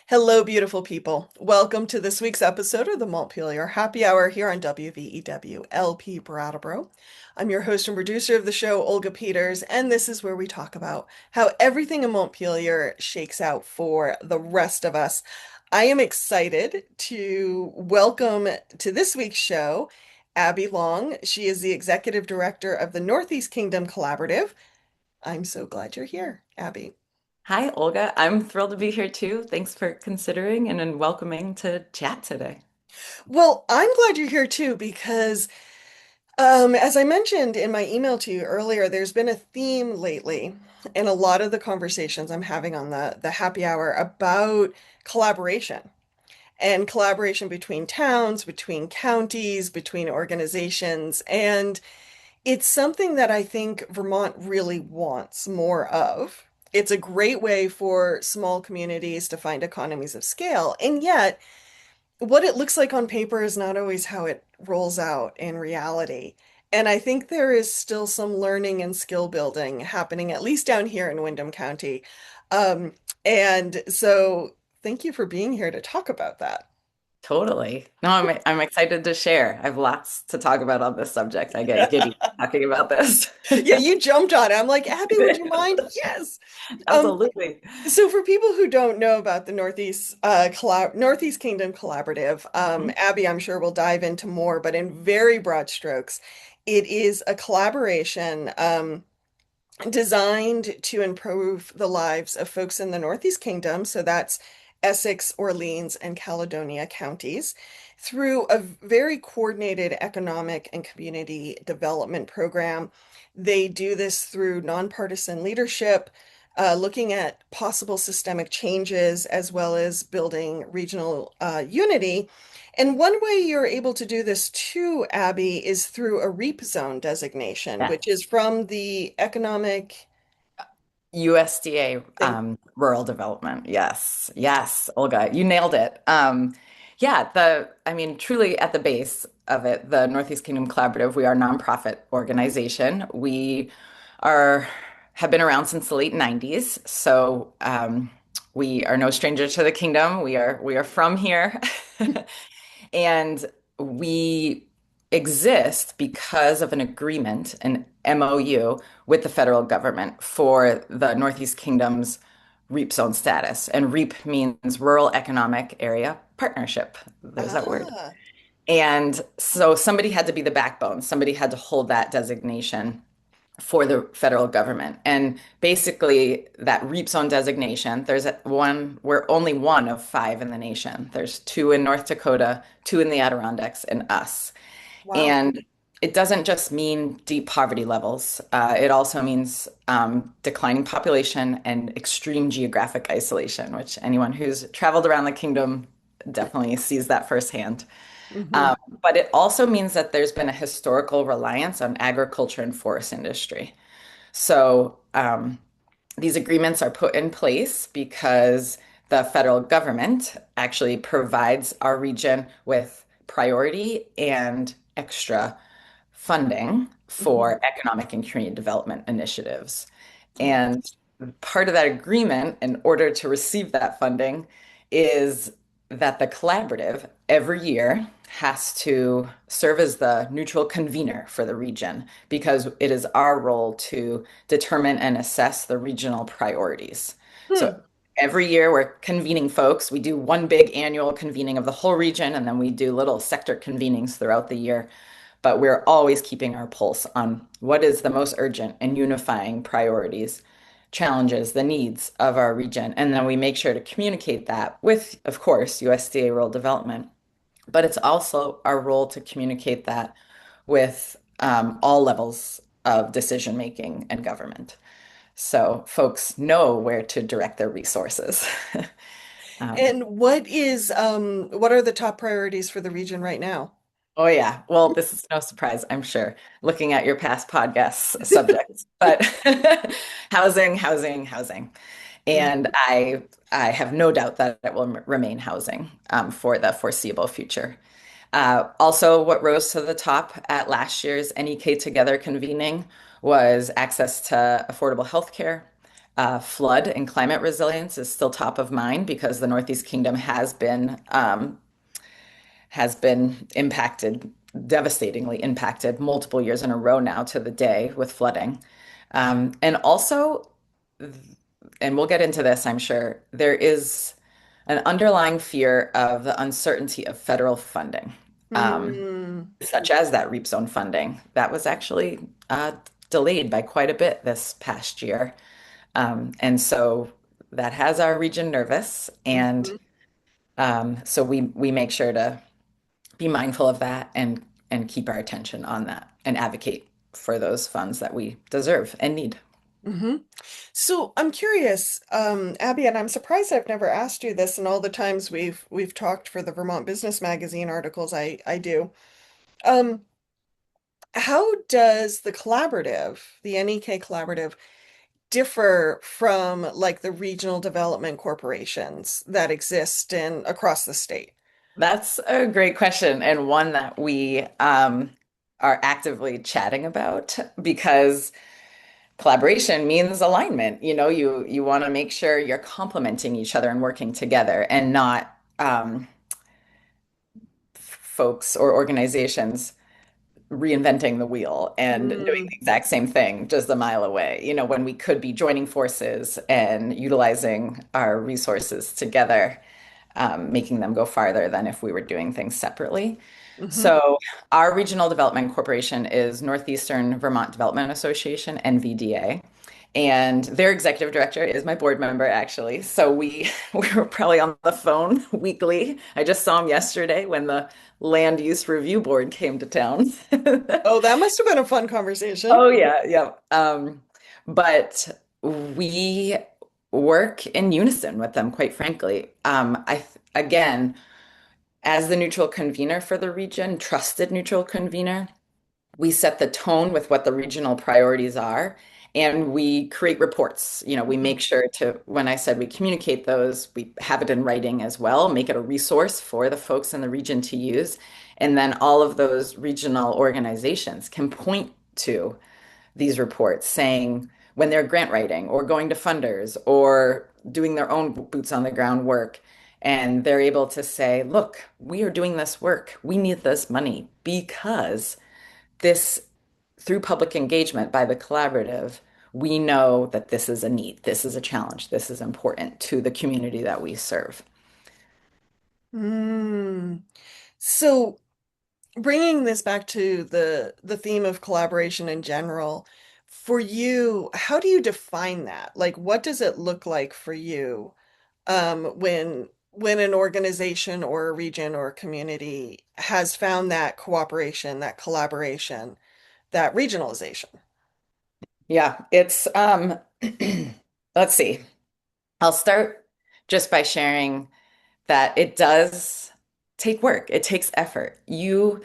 Hello, beautiful people. Welcome to this week's episode of the Montpelier Happy Hour here on WVEW LP Brattleboro. I'm your host and producer of the show, Olga Peters, and this is where we talk about how everything in Montpelier shakes out for the rest of us. I am excited to welcome to this week's show Abby Long. She is the executive director of the Northeast Kingdom Collaborative. I'm so glad you're here, Abby. Hi, Olga. I'm thrilled to be here too. Thanks for considering and then welcoming to chat today. Well, I'm glad you're here too because as I mentioned in my email to you earlier, there's been a theme lately in a lot of the conversations I'm having on the happy hour about collaboration and collaboration between towns, between counties, between organizations. And it's something that I think Vermont really wants more of. It's a great way for small communities to find economies of scale. And yet, what it looks like on paper is not always how it rolls out in reality. And I think there is still some learning and skill building happening, at least down here in Windham County. Um, and so thank you for being here to talk about that. Totally. No, I'm excited to share. I have lots to talk about on this subject. I get giddy talking about this. Yeah, you jumped on it. I'm like, Abby, would you mind? Yes. Um, Absolutely. so for people who don't know about the Northeast Kingdom Collaborative, Mhm. Abby, I'm sure will dive into more, but in very broad strokes, it is a collaboration designed to improve the lives of folks in the Northeast Kingdom. So that's Essex, Orleans, and Caledonia counties through a very coordinated economic and community development program. They do this through nonpartisan leadership, looking at possible systemic changes as well as building regional unity. And one way you're able to do this too, Abby, is through a REAP zone designation, Yeah. which is from the economic USDA thing. rural development. Yes. Yes, Olga, you nailed it. Yeah, I mean, truly at the base of it, the Northeast Kingdom Collaborative, we are a nonprofit organization. We are have been around since the late 90s. So we are no stranger to the kingdom. We are from here. And we exist because of an agreement, an MOU with the federal government for the Northeast Kingdom's REAP zone status. And REAP means Rural Economic Area Partnership. There's that word. Ah, And so somebody had to be the backbone. Somebody had to hold that designation for the federal government. And basically, that REAP zone designation, we're only one of five in the nation. There's two in North Dakota, two in the Adirondacks, and us. wow. And it doesn't just mean deep poverty levels. It also means declining population and extreme geographic isolation, which anyone who's traveled around the kingdom definitely sees that firsthand. Hmm. Um, but it also means that there's been a historical reliance on agriculture and forest industry. So these agreements are put in place because the federal government actually provides our region with priority and extra funding Hmm. for economic and community development initiatives. Oh, And part of that agreement, in order to receive that funding, is that the collaborative every year has to serve as the neutral convener for the region because it is our role to determine and assess the regional priorities. So hmm. every year we're convening folks. We do one big annual convening of the whole region, and then we do little sector convenings throughout the year, but we're always keeping our pulse on what is the most urgent and unifying priorities, challenges, the needs of our region. And then we make sure to communicate that with, of course, USDA rural development. But it's also our role to communicate that with all levels of decision making and government. So folks know where to direct their resources. Um, And what are the top priorities for the region right now? Oh, yeah. Well, this is no surprise, I'm sure, looking at your past podcasts subjects, but housing, housing, housing. And Mhm. I have no doubt that it will remain housing for the foreseeable future. Also, what rose to the top at last year's NEK Together convening was access to affordable healthcare, Flood and climate resilience is still top of mind because the Northeast Kingdom has been impacted, devastatingly impacted multiple years in a row now to the day with flooding. And also, and we'll get into this, I'm sure, there is an underlying fear of the uncertainty of federal funding, Mm, such as that REAP zone funding. That was actually delayed by quite a bit this past year. And so that has our region nervous. And mhm, so we make sure to be mindful of that and keep our attention on that and advocate for those funds that we deserve and need. mhm. So I'm curious, Abby, and I'm surprised I've never asked you this in all the times we've talked for the Vermont Business Magazine articles I do. Um, how does the collaborative, the NEK collaborative, differ from like the regional development corporations that exist in across the state? That's a great question and one that we are actively chatting about because collaboration means alignment. You want to make sure you're complementing each other and working together and not folks or organizations reinventing the wheel and doing Mm, the exact same thing just a mile away, when we could be joining forces and utilizing our resources together, making them go farther than if we were doing things separately. hmm. So, our regional development corporation is Northeastern Vermont Development Association, NVDA. And their executive director is my board member, actually. So we were probably on the phone weekly. I just saw him yesterday when the land use review board came to town. Oh, that must have been a fun conversation. Oh yeah, yeah. But we work in unison with them, quite frankly. Again, as the neutral convener for the region, trusted neutral convener, we set the tone with what the regional priorities are, and we create reports. We Mhm, make sure to, when I said we communicate those, we have it in writing as well, make it a resource for the folks in the region to use. And then all of those regional organizations can point to these reports saying when they're grant writing or going to funders or doing their own boots on the ground work. And they're able to say, look, we are doing this work. We need this money because this, through public engagement by the collaborative, we know that this is a need, this is a challenge, this is important to the community that we serve. mm. So bringing this back to the theme of collaboration in general, for you, how do you define that? Like, what does it look like for you when an organization or a region or a community has found that cooperation, that collaboration, that regionalization? Yeah, it's let's see. I'll start just by sharing that it does take work. It takes effort. You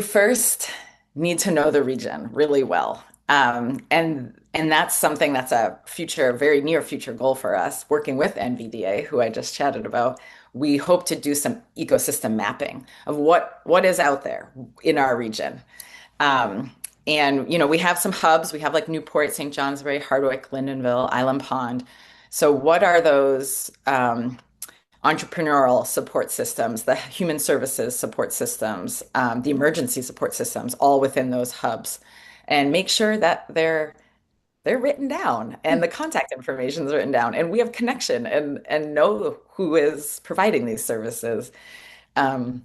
first need to know the region really well. And that's something that's a future, very near future goal for us, working with NVDA, who I just chatted about. We hope to do some ecosystem mapping of what is out there in our region. Um, and we have some hubs. We have like Newport, St. Johnsbury, Hardwick, Lindenville, Island Pond. So what are those entrepreneurial support systems, the human services support systems, the emergency support systems, all within those hubs, and make sure that they're written down and the contact information is written down, and we have connection and know who is providing these services. Um,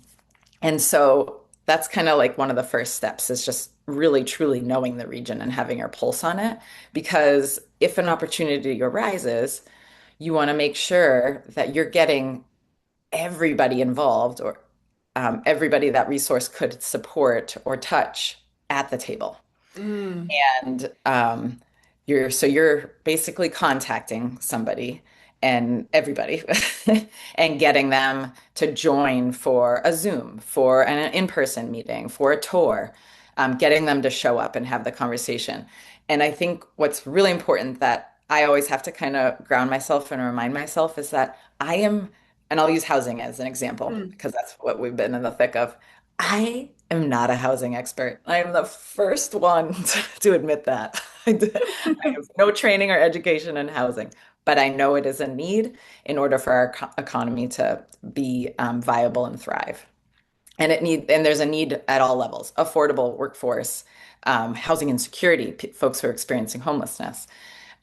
and so that's kind of like one of the first steps is just really truly knowing the region and having your pulse on it. Because if an opportunity arises, you want to make sure that you're getting everybody involved or everybody that resource could support or touch at the table. Mm, And you're basically contacting somebody and everybody and getting them to join for a Zoom, for an in-person meeting, for a tour, getting them to show up and have the conversation. And I think what's really important that I always have to kind of ground myself and remind myself is that I am, and I'll use housing as an example mm. because that's what we've been in the thick of. I am not a housing expert. I am the first one to admit that. I have no training or education in housing, but I know it is a need in order for our economy to be viable and thrive. And there's a need at all levels, affordable workforce, housing insecurity, folks who are experiencing homelessness.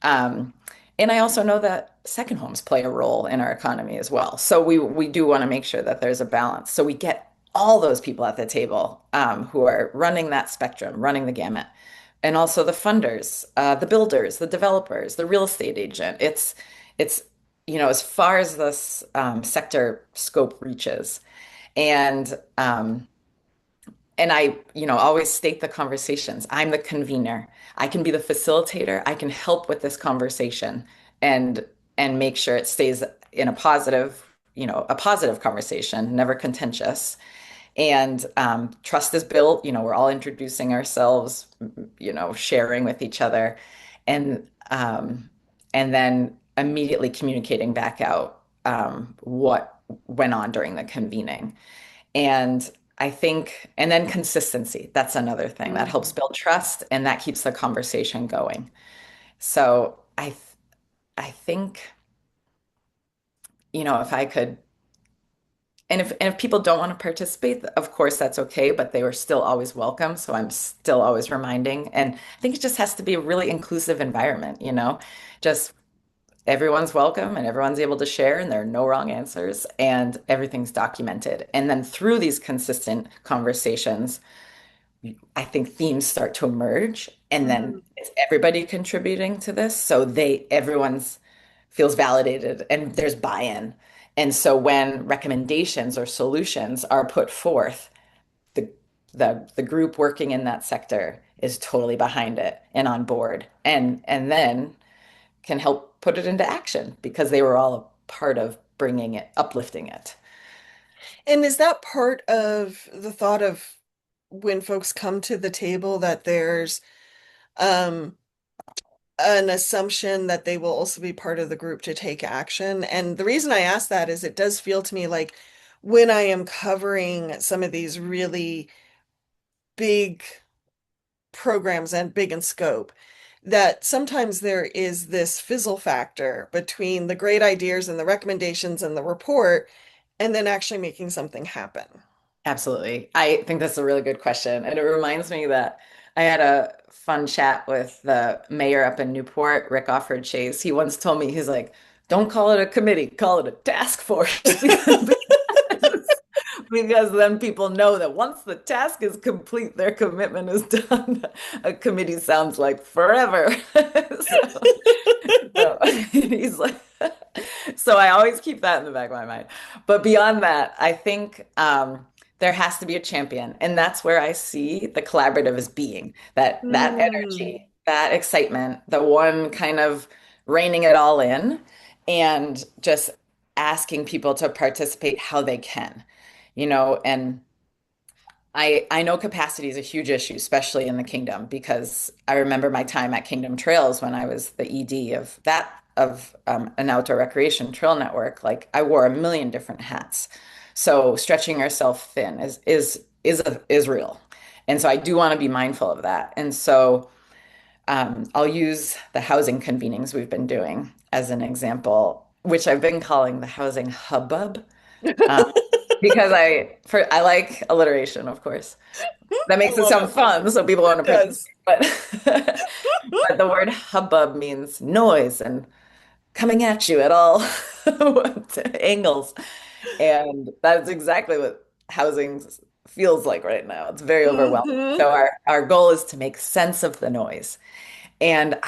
Um, and I also know that second homes play a role in our economy as well. So we do want to make sure that there's a balance. So we get all those people at the table who are running that spectrum, running the gamut, and also the funders, the builders, the developers, the real estate agent. It's as far as this sector scope reaches, and I, always state the conversations. I'm the convener. I can be the facilitator. I can help with this conversation and make sure it stays in a positive conversation, never contentious. And trust is built. We're all introducing ourselves, sharing with each other, and then immediately communicating back out what went on during the convening. And I think, and then consistency, that's another thing that helps Mhm. build trust and that keeps the conversation going. So I think, if I could, and if people don't want to participate, of course that's okay, but they were still always welcome. So I'm still always reminding. And I think it just has to be a really inclusive environment, just everyone's welcome and everyone's able to share and there are no wrong answers and everything's documented. And then through these consistent conversations, I think themes start to emerge and then Mhm. it's everybody contributing to this. So everyone's feels validated and there's buy-in. And so when recommendations or solutions are put forth, the the group working in that sector is totally behind it and on board and then can help put it into action because they were all a part of bringing it, uplifting it. And is that part of the thought of when folks come to the table that there's um an assumption that they will also be part of the group to take action? And the reason I ask that is it does feel to me like when I am covering some of these really big programs and big in scope, that sometimes there is this fizzle factor between the great ideas and the recommendations and the report and then actually making something happen. Absolutely. I think that's a really good question. And it reminds me that I had a fun chat with the mayor up in Newport, Rick Offord Chase. He once told me, he's like, don't call it a committee, call it a task force because then people know that once the task is complete, their commitment is done. A committee sounds like forever. So, so he's like, so I always keep that in the back of my mind. But beyond that, I think there has to be a champion, and that's where I see the collaborative as being that Hmm. energy, that excitement, the one kind of reining it all in, and just asking people to participate how they can, and I know capacity is a huge issue, especially in the Kingdom, because I remember my time at Kingdom Trails when I was the ED of an outdoor recreation trail network. Like I wore a million different hats, so stretching yourself thin is real, and so I do want to be mindful of that. And so I'll use the housing convenings we've been doing as an example, which I've been calling the housing hubbub, um, because I like alliteration, of course. That I makes it love sound it. fun, so people want It to does. participate. But the word hubbub means noise and coming at you at all angles. And that's exactly what housing feels like right now. It's very overwhelming. Hmm. So our goal is to make sense of the noise. And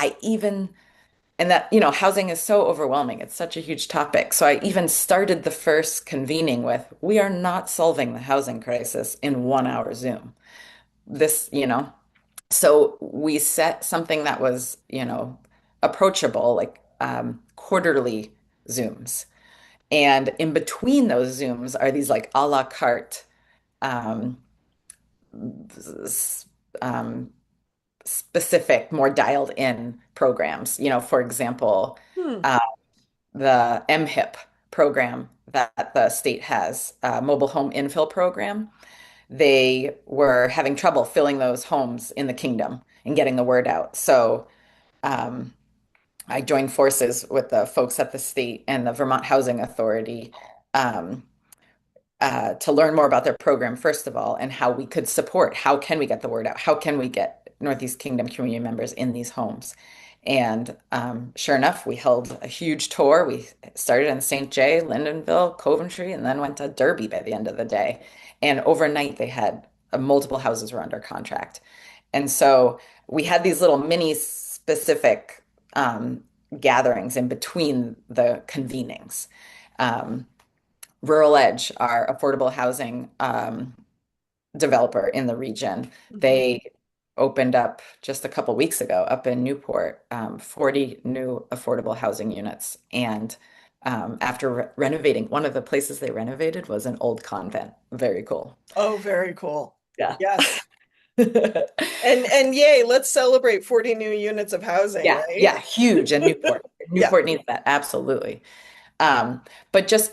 housing is so overwhelming. It's such a huge topic. So I even started the first convening with, we are not solving the housing crisis in 1 hour Zoom. This, so we set something that was, approachable, like quarterly Zooms. And in between those Zooms are these like a la carte um, um, specific, more dialed in programs. For example, Hmm. uh, the MHIP program that the state has, mobile home infill program. They were having trouble filling those homes in the kingdom and getting the word out. So um, I joined forces with the folks at the state and the Vermont Housing Authority um, to learn more about their program, first of all, and how we could support. How can we get the word out? How can we get Northeast Kingdom community members in these homes? And sure enough, we held a huge tour. We started in St. Jay, Lyndonville, Coventry, and then went to Derby by the end of the day. And overnight, they had multiple houses were under contract. And so we had these little mini specific gatherings in between the convenings. Um, Rural Edge, our affordable housing developer in the region, Mhm. they opened up just a couple weeks ago up in Newport, 40 new affordable housing units. And after renovating, one of the places they renovated was an old convent. Very cool. Oh, very cool. Yeah. Yes. And yay, let's celebrate 40 new units of housing, Yeah, right? yeah, huge in Newport. Yeah. Newport needs that, absolutely. But just,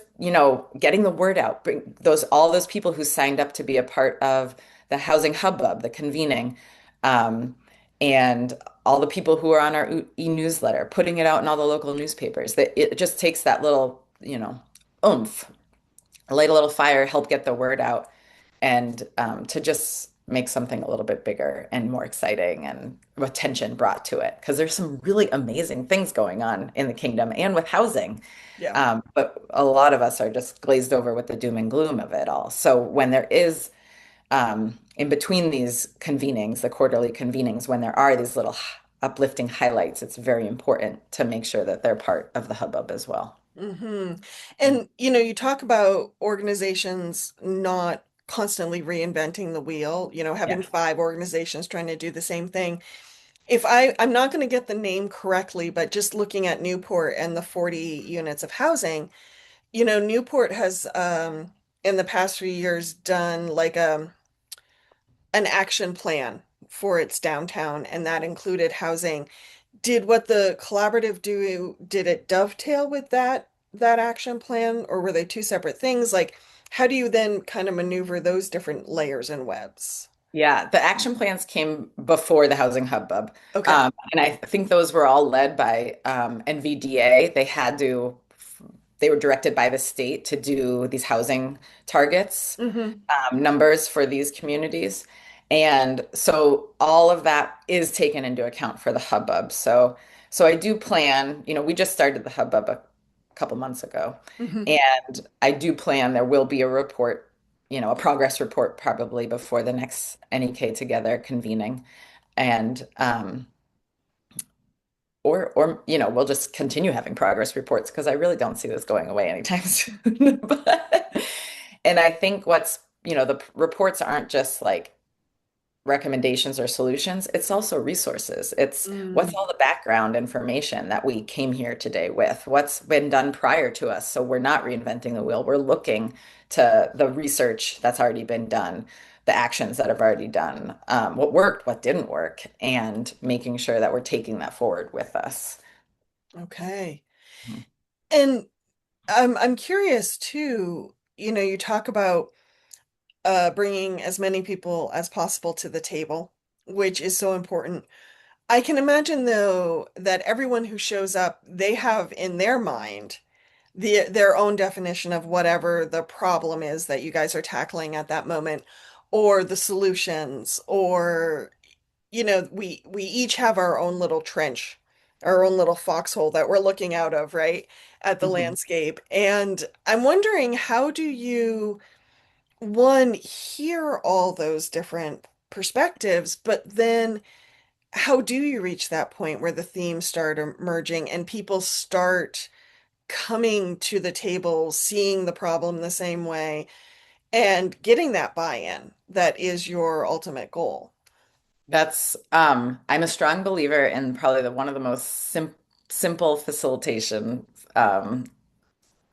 getting the word out, bring those all those people who signed up to be a part of the housing hubbub, the convening, um, and all the people who are on our e-newsletter, putting it out in all the local newspapers. That it just takes that little, oomph, light a little fire, help get the word out, and to just make something a little bit bigger and more exciting and attention brought to it. Because there's some really amazing things going on in the kingdom and with housing. Yeah. But a lot of us are just glazed over with the doom and gloom of it all. So when there is, in between these convenings, the quarterly convenings, when there are these little uplifting highlights, it's very important to make sure that they're part of the hubbub as well. And you talk about organizations not constantly reinventing the wheel, Yeah. having five organizations trying to do the same thing. I'm not going to get the name correctly, but just looking at Newport and the 40 units of housing, Newport has in the past few years done like an action plan for its downtown, and that included housing. Did what the collaborative do, did it dovetail with that action plan, or were they two separate things? Like, how do you then kind of maneuver those different layers and webs? Yeah, the action plans came before the housing hubbub. Okay. And I think those were all led by NVDA. They were directed by the state to do these housing targets, Mm-hmm. numbers for these communities. And so all of that is taken into account for the hubbub. So I do plan, we just started the hubbub a couple months ago. Mm-hmm. And I do plan there will be a report, a progress report probably before the next NEK Together convening. And we'll just continue having progress reports because I really don't see this going away anytime soon. And I think the reports aren't just like recommendations or solutions, it's also resources. It's what's Mm. all the background information that we came here today with, what's been done prior to us. So we're not reinventing the wheel. We're looking to the research that's already been done, the actions that have already done, what worked, what didn't work, and making sure that we're taking that forward with us. Okay. And I'm curious too, you talk about bringing as many people as possible to the table, which is so important. I can imagine though that everyone who shows up, they have in their mind their own definition of whatever the problem is that you guys are tackling at that moment, or the solutions, or we each have our own little trench, our own little foxhole that we're looking out of, right, at the Mhm. landscape. And I'm wondering, how do you, one, hear all those different perspectives, but then how do you reach that point where the themes start emerging and people start coming to the table, seeing the problem the same way, and getting that buy-in that is your ultimate goal? I'm a strong believer in probably one of the most simple facilitation um,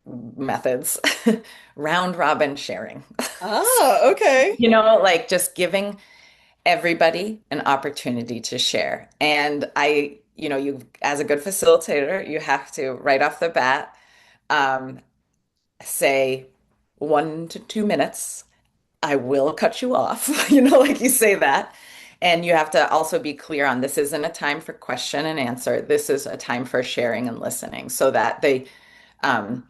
methods, round robin sharing. Ah, okay. Like just giving everybody an opportunity to share. And as a good facilitator, you have to right off the bat um, say 1 to 2 minutes. I will cut you off, like you say that. And you have to also be clear on this isn't a time for question and answer. This is a time for sharing and listening so that um,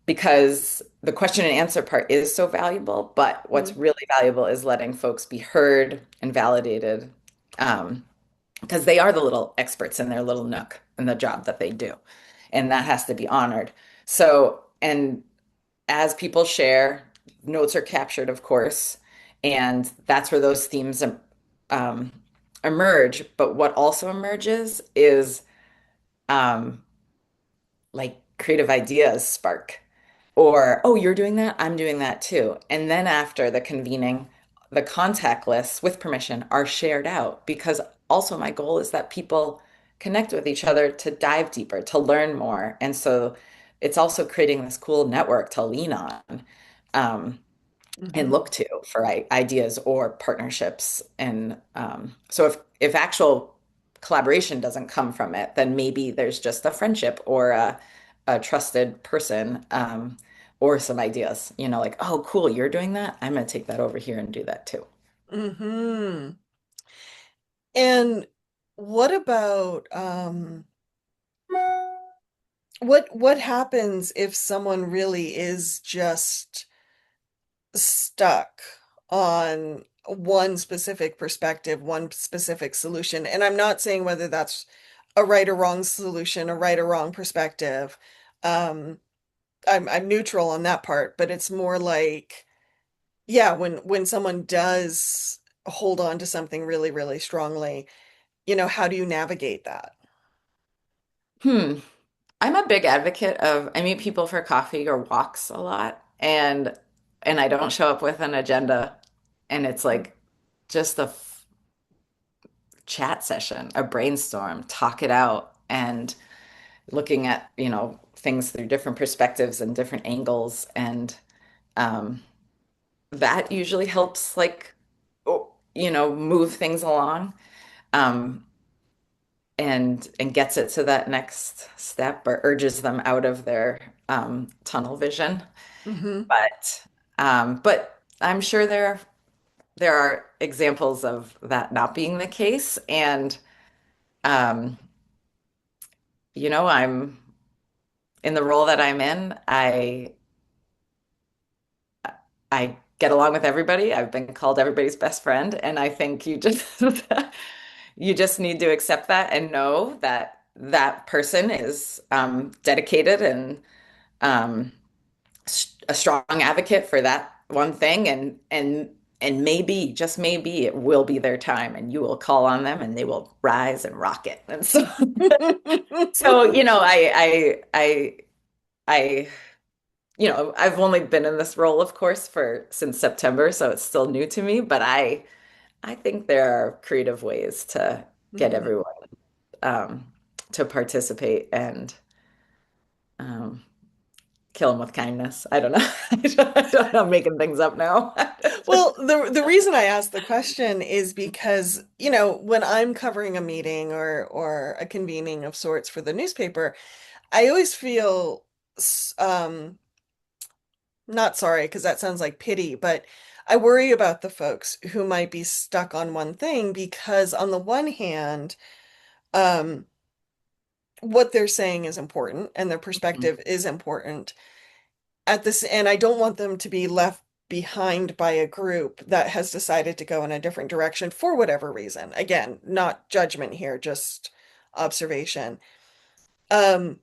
because the question and answer part is so valuable, but what's Mhm. really valuable is letting folks be heard and validated, because they are the little experts in their little nook in the job that they do. And that has to be honored. So, and as people share, notes are captured, of course, and that's where those themes um, emerge. But what also emerges is um, like creative ideas spark, or, oh, you're doing that, I'm doing that too. And then after the convening, the contact lists with permission are shared out because also my goal is that people connect with each other to dive deeper, to learn more. And so it's also creating this cool network to lean on. Um, and Mhm. look to for ideas or partnerships. And so if actual collaboration doesn't come from it, then maybe there's just a friendship or a trusted person or some ideas, like, oh, cool, you're doing that. I'm going to take that over here and do that too. Mhm. And what about what happens if someone really is just stuck on one specific perspective, one specific solution? And I'm not saying whether that's a right or wrong solution, a right or wrong perspective. Um, I'm neutral on that part, but it's more like, yeah, when someone does hold on to something really, really strongly, how do you navigate that? Hmm. I'm a big advocate of I meet people for coffee or walks a lot and I don't show up with an agenda and it's like just a chat session, a brainstorm, talk it out, and looking at, things through different perspectives and different angles. And um, that usually helps, like, move things along um, and gets it to that next step or urges them out of their tunnel vision. Hmm. But I'm sure there are examples of that not being the case. And um, I'm in the role that I'm in, I get along with everybody. I've been called everybody's best friend, and I think you just you just need to accept that and know that that person is dedicated and um, a strong advocate for that one thing, and maybe just maybe it will be their time, and you will call on them, and they will rise and rock it. And so I I've only been in this role, of course, for since September, so it's still new to me, but I think there are creative ways to get Mhm. everyone um, to participate and um, kill them with kindness. I don't know. I don't know. I'm making things up now. Well, the reason I asked the question is because, when I'm covering a meeting or a convening of sorts for the newspaper, I always feel not sorry because that sounds like pity, but I worry about the folks who might be stuck on one thing because on the one hand, um, what they're saying is important and their perspective is important. And I don't want them to be left behind by a group that has decided to go in a different direction for whatever reason. Again, not judgment here, just observation. Um,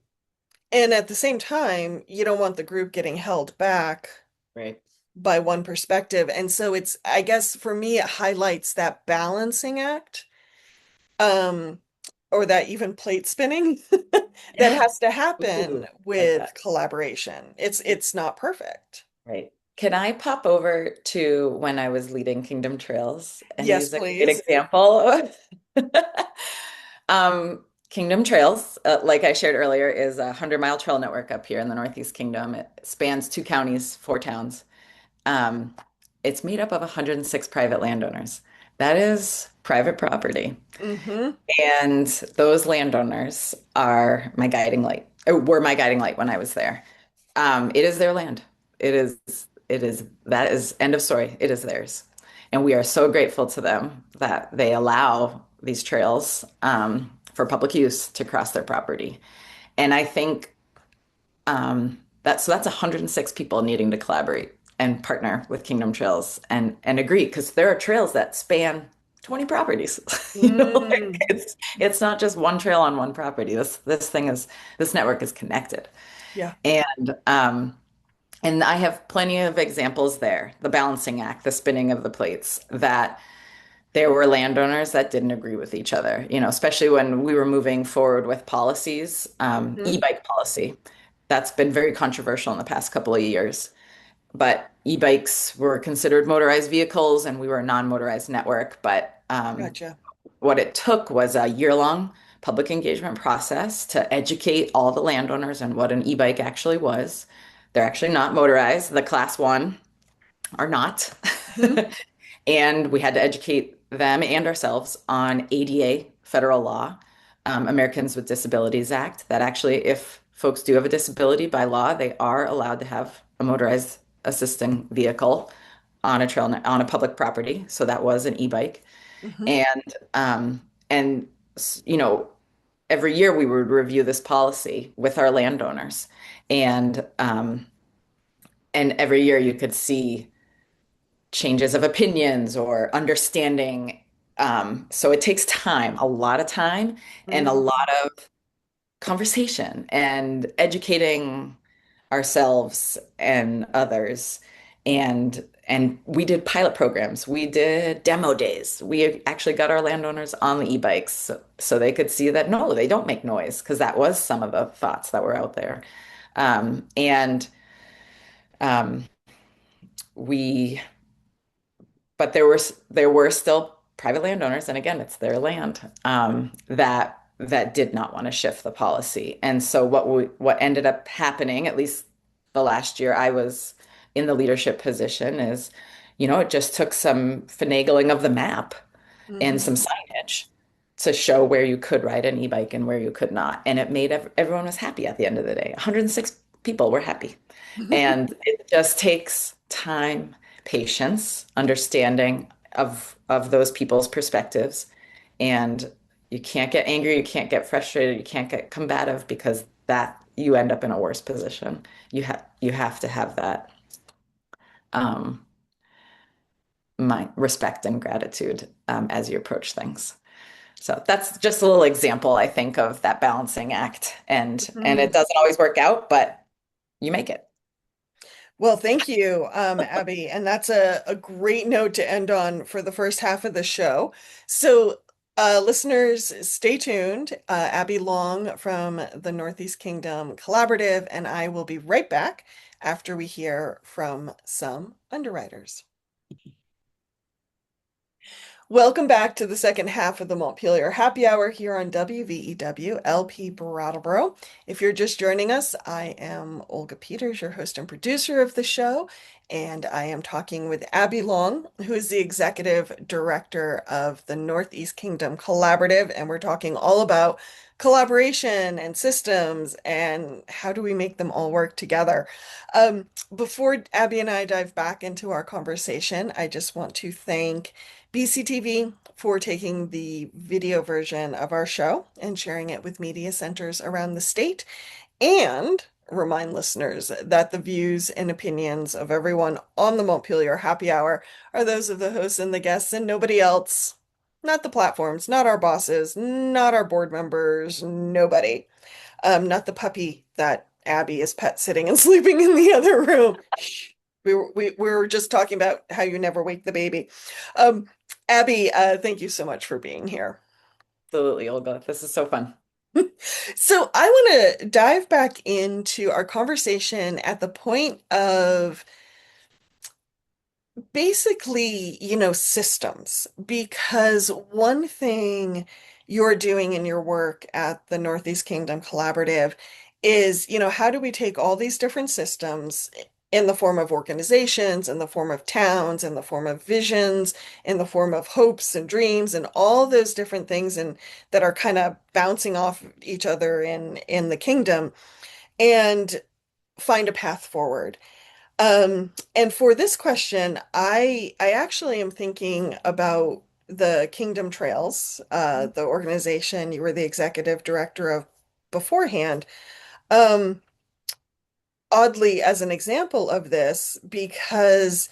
and at the same time, you don't want the group getting held back Right. by one perspective. And so I guess for me, it highlights that balancing act, um, or that even plate spinning that Yeah. has to happen Ooh, like with that. collaboration. It's not perfect. Right. Can I pop over to when I was leading Kingdom Trails and Yes, use a great please. example? Kingdom Trails, like I shared earlier, is a 100-mile trail network up here in the Northeast Kingdom. It spans 2 counties, 4 towns. Um, it's made up of 106 private landowners. That is private property. Hmm. And those landowners are my guiding light, or were my guiding light when I was there. It is their land. It is, that is end of story. It is theirs. And we are so grateful to them that they allow these trails for public use to cross their property. And I think that's 106 people needing to collaborate and partner with Kingdom Trails and agree because there are trails that span 20 properties. Like Mm, it's not just one trail on one property. This network is connected. yeah. And and I have plenty of examples there. The balancing act, the spinning of the plates, that there were landowners that didn't agree with each other, especially when we were moving forward with policies, Hmm. e-bike policy. That's been very controversial in the past couple of years. But e-bikes were considered motorized vehicles and we were a non-motorized network. But Gotcha. what it took was a year-long public engagement process to educate all the landowners on what an e-bike actually was. They're actually not motorized. The class one are not. Hmm. And we had to educate them and ourselves on ADA federal law, Americans with Disabilities Act, that actually, if folks do have a disability by law, they are allowed to have a motorized assisting vehicle on a trail on a public property. So that was an e-bike. Hmm. And um, and you know, every year we would review this policy with our landowners. And every year you could see changes of opinions or understanding. So it takes time, a lot of time, and a Hmm. lot of conversation and educating ourselves and others. And we did pilot programs. We did demo days. We actually got our landowners on the e-bikes so they could see that no, they don't make noise, because that was some of the thoughts that were out there. And we but there were still private landowners, and again, it's their land, that did not want to shift the policy. And so what ended up happening, at least the last year I was in the leadership position, is, it just took some finagling of the map and Hmm. some signage to show where you could ride an e-bike and where you could not. And it made everyone was happy at the end of the day. 106 people were happy. And it just takes time, patience, understanding of those people's perspectives. And you can't get angry, you can't get frustrated, you can't get combative, because that you end up in a worse position. You have to have that um, respect and gratitude as you approach things. So that's just a little example, I think, of that balancing act. And it Hmm. doesn't always work out, but you make it. Well, thank you, Abby. And that's a great note to end on for the first half of the show. So, listeners, stay tuned. Abby Long from the Northeast Kingdom Collaborative, and I will be right back after we hear from some underwriters. Welcome back to the second half of the Montpelier Happy Hour here on WVEW LP Brattleboro. If you're just joining us, I am Olga Peters, your host and producer of the show, and I am talking with Abby Long, who is the executive director of the Northeast Kingdom Collaborative, and we're talking all about collaboration and systems and how do we make them all work together. Before Abby and I dive back into our conversation, I just want to thank BCTV for taking the video version of our show and sharing it with media centers around the state, and remind listeners that the views and opinions of everyone on the Montpelier Happy Hour are those of the hosts and the guests and nobody else. Not the platforms, not our bosses, not our board members, nobody. Not the puppy that Abby is pet sitting and sleeping in the other room. Shh. We were just talking about how you never wake the baby. Um, Abby, thank you so much for being here. Absolutely, Olga. This is so fun. So I want to dive back into our conversation at the point of basically, systems, because one thing you're doing in your work at the Northeast Kingdom Collaborative is, how do we take all these different systems in the form of organizations, in the form of towns, in the form of visions, in the form of hopes and dreams, and all those different things and that are kind of bouncing off each other in the kingdom, and find a path forward. And for this question, I actually am thinking about the Kingdom Trails, the organization you were the executive director of beforehand. Um, Oddly, as an example of this, because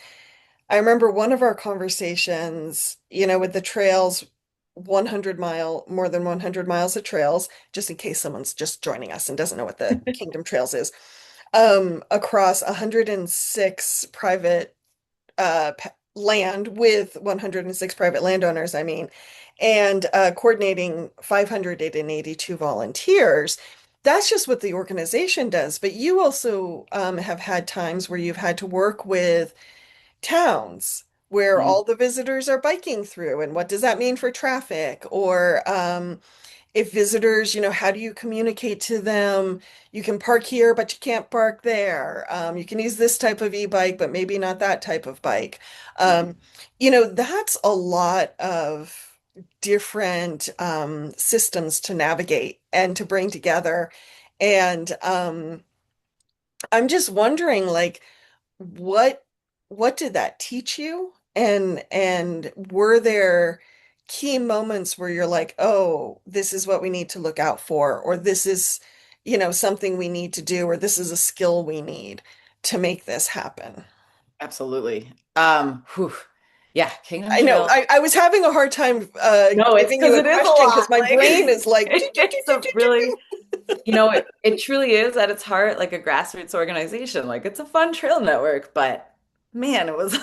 I remember one of our conversations, with the trails, more than 100 miles of trails, just in case someone's just joining us and doesn't know what the Kingdom Trails is, across 106 private land with 106 private landowners, I mean, and coordinating 582 volunteers. That's just what the organization does. But you also have had times where you've had to work with towns where Mm. all the visitors are biking through, and what does that mean for traffic? Or if visitors, how do you communicate to them? You can park here, but you can't park there. You can use this type of e-bike, but maybe not that type of bike. Um, that's a lot of different systems to navigate and to bring together. And I'm just wondering, like, what what did that teach you? And were there key moments where you're like, oh, this is what we need to look out for, or this is, something we need to do, or this is a skill we need to make this happen? Absolutely. Whew. Yeah, Kingdom I know Trail. I was having a hard time No, it's giving you because a it is a question because lot. my Like brain is like, "Do, do, do, it's do, a do, do, really, do." it truly is at its heart like a grassroots organization. Like it's a fun trail network, but man, it was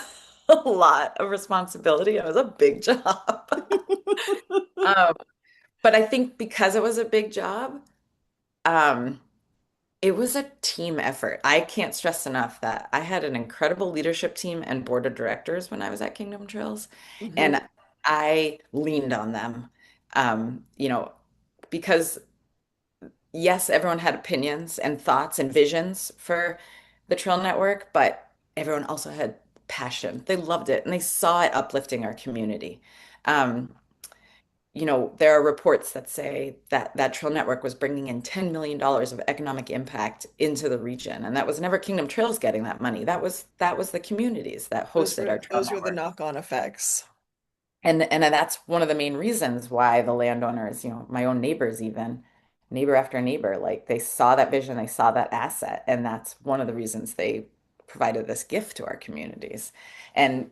a lot of responsibility. It was a big job. Um, but I think because it was a big job, um, it was a team effort. I can't stress enough that I had an incredible leadership team and board of directors when I was at Kingdom Trails, Mhm. and I leaned on them. Because yes, everyone had opinions and thoughts and visions for the trail network, but everyone also had passion. They loved it and they saw it uplifting our community. Um, there are reports that say that that trail network was bringing in $10 million of economic impact into the region, and that was never Kingdom Trails getting that money. That was the communities that Those hosted were our trail those were the network. knock-on effects. And that's one of the main reasons why the landowners, my own neighbors even, neighbor after neighbor, like they saw that vision, they saw that asset, and that's one of the reasons they provided this gift to our communities. And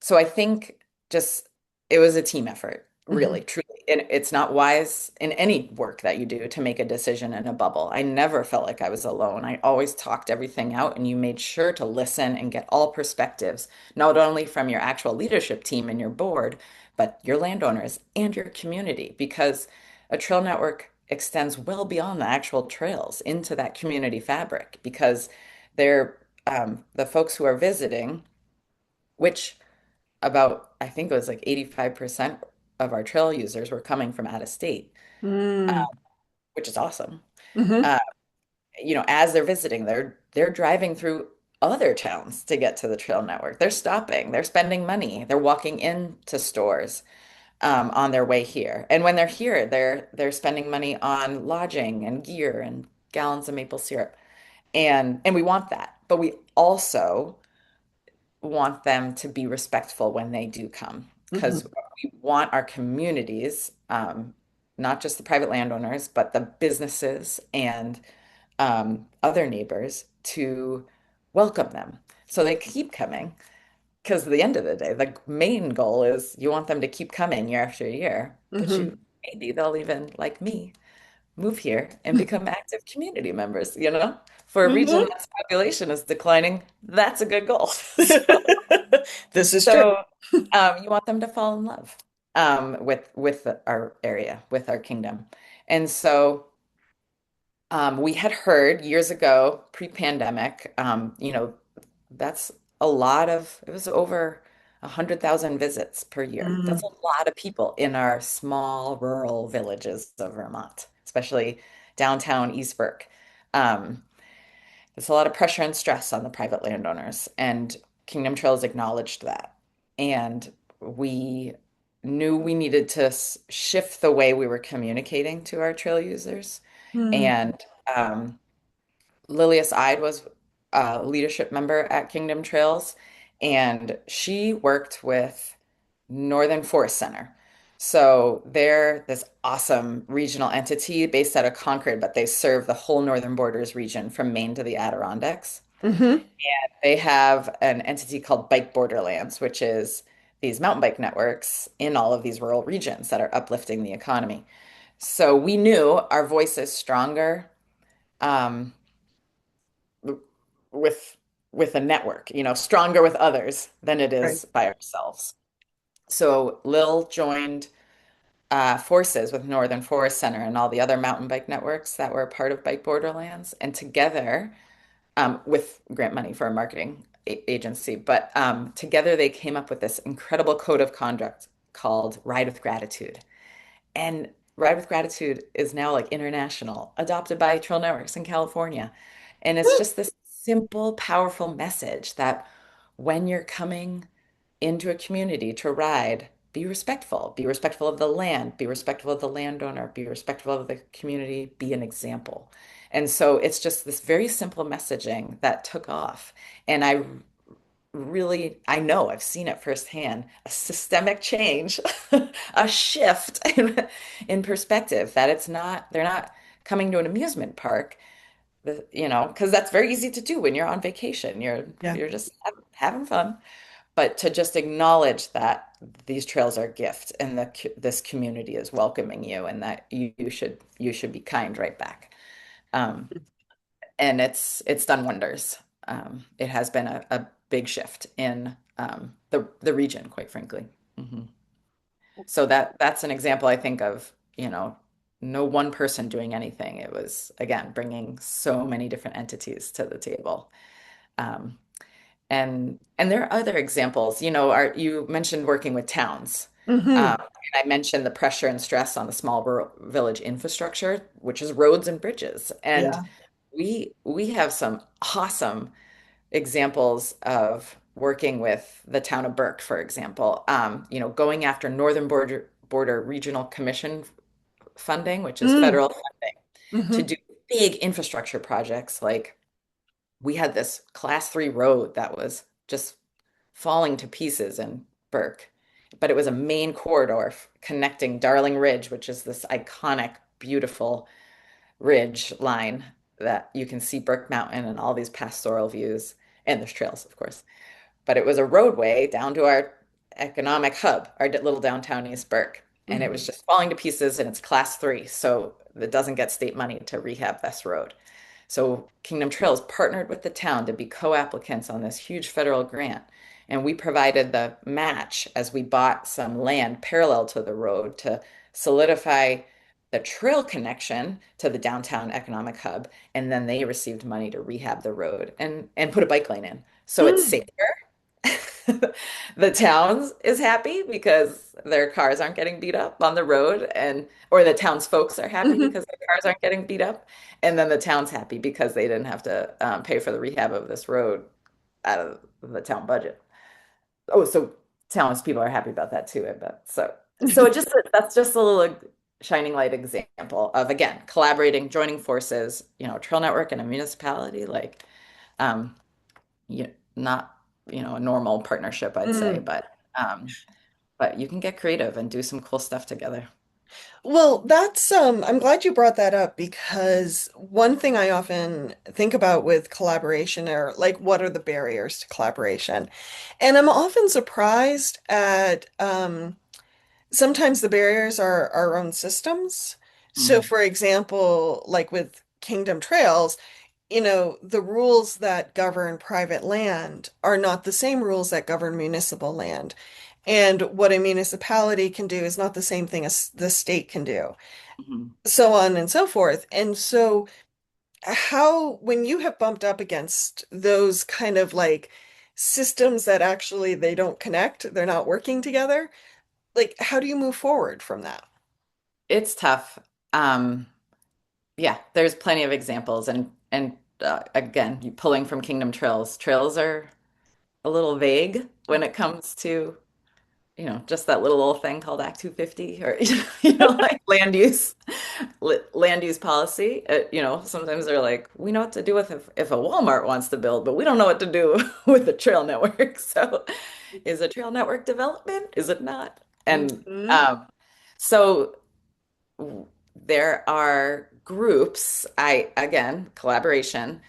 so I think just it was a team effort, Mhm. really, truly. And it's not wise in any work that you do to make a decision in a bubble. I never felt like I was alone. I always talked everything out, and you made sure to listen and get all perspectives not only from your actual leadership team and your board, but your landowners and your community, because a trail network extends well beyond the actual trails into that community fabric, because they're the folks who are visiting, which I think it was like 85% of our trail users were coming from out of state, Mm. which is awesome. Mhm. Uh, as they're visiting, they're driving through other towns to get to the trail network. They're stopping, they're spending money, they're walking into stores on their way here. And when they're here, they're spending money on lodging and gear and gallons of maple syrup. And we want that. But we also want them to be respectful when they do come because Mhm. we want our communities, not just the private landowners, but the businesses and other neighbors to welcome them so they keep coming. Because at the end of the day, the main goal is you want them to keep coming year after year, but Mhm. maybe they'll even, like me, move here and become active community members. For a region Mhm. that's population is declining, that's a good goal. So, This is true. so you want them to fall in love with our area, with our kingdom. And so we had heard years ago, pre-pandemic, that's it was over 100,000 visits per year. That's Mm. a lot of people in our small rural villages of Vermont, especially downtown East Burke. Um, there's a lot of pressure and stress on the private landowners, and Kingdom Trails acknowledged that. And we knew we needed to shift the way we were communicating to our trail users. Mm. And um, Lilius Eid was a leadership member at Kingdom Trails, and she worked with Northern Forest Center. So they're this awesome regional entity based out of Concord, but they serve the whole Northern Borders region from Maine to the Adirondacks. Hmm. They have an entity called Bike Borderlands, which is these mountain bike networks in all of these rural regions that are uplifting the economy. So we knew our voice is stronger um, with a network, stronger with others than it Right. is by ourselves. So Lil joined forces with Northern Forest Center and all the other mountain bike networks that were a part of Bike Borderlands, and together, with grant money for a marketing agency, but together they came up with this incredible code of conduct called Ride with Gratitude. And Ride with Gratitude is now like international, adopted by trail networks in California. And it's just this simple, powerful message that when you're coming into a community to ride, be respectful of the land, be respectful of the landowner, be respectful of the community, be an example. And so it's just this very simple messaging that took off. And I know I've seen it firsthand, a systemic change, a shift in perspective that they're not coming to an amusement park, because that's very easy to do when you're on vacation. Yeah. You're just having fun, but to just acknowledge that these trails are a gift and this community is welcoming you and that you should be kind right back. Um, and it's done wonders. It has been a big shift in the region, quite frankly. Hmm. So that's an example I think of, no one person doing anything. It was, again, bringing so many different entities to the table. Um, and there are other examples. You mentioned working with towns. Hmm. And I mentioned the pressure and stress on the small rural village infrastructure, which is roads and bridges. And Yeah. we have some awesome examples of working with the town of Burke, for example. Going after Northern Border Regional Commission funding, which is Mm. federal funding, to Hmm. do big infrastructure projects. Like we had this class 3 road that was just falling to pieces in Burke, but it was a main corridor connecting Darling Ridge, which is this iconic, beautiful ridge line that you can see Burke Mountain and all these pastoral views, and there's trails, of course. But it was a roadway down to our economic hub, our little downtown East Burke. And it was Hmm. just falling to pieces, and it's class 3, so it doesn't get state money to rehab this road. So Kingdom Trails partnered with the town to be co-applicants on this huge federal grant. And we provided the match as we bought some land parallel to the road to solidify the trail connection to the downtown economic hub. And then they received money to rehab the road and put a bike lane in. So it's Mm. safer. The town is happy because their cars aren't getting beat up on the road, and or the town's folks are happy Hmm. because their cars aren't getting beat up, and then the town's happy because they didn't have to pay for the rehab of this road out of the town budget. Oh, so townspeople are happy about that too, I bet. So that's just a little shining light example of, again, collaborating, joining forces, trail network and a municipality, like um, not a normal partnership, I'd say, Mm. but you can get creative and do some cool stuff together. Well, I'm glad you brought that up because one thing I often think about with collaboration are like what are the barriers to collaboration? And I'm often surprised at sometimes the barriers are our own systems. So Mm, for example, like with Kingdom Trails, the rules that govern private land are not the same rules that govern municipal land. And what a municipality can do is not the same thing as the state can do, mhm. so on and so forth. And so, when you have bumped up against those kind of like systems that actually they don't connect, they're not working together, like how do you move forward from that? It's tough. Um, yeah, there's plenty of examples, and again, you pulling from Kingdom Trails. Trails are a little vague when it comes to just that little old thing called Act 250 or like land use policy. Sometimes they're like, we know what to do with if a Walmart wants to build, but we don't know what to do with the trail network. So is a trail network development? Is it not? And Hmm. so there are groups, again, collaboration,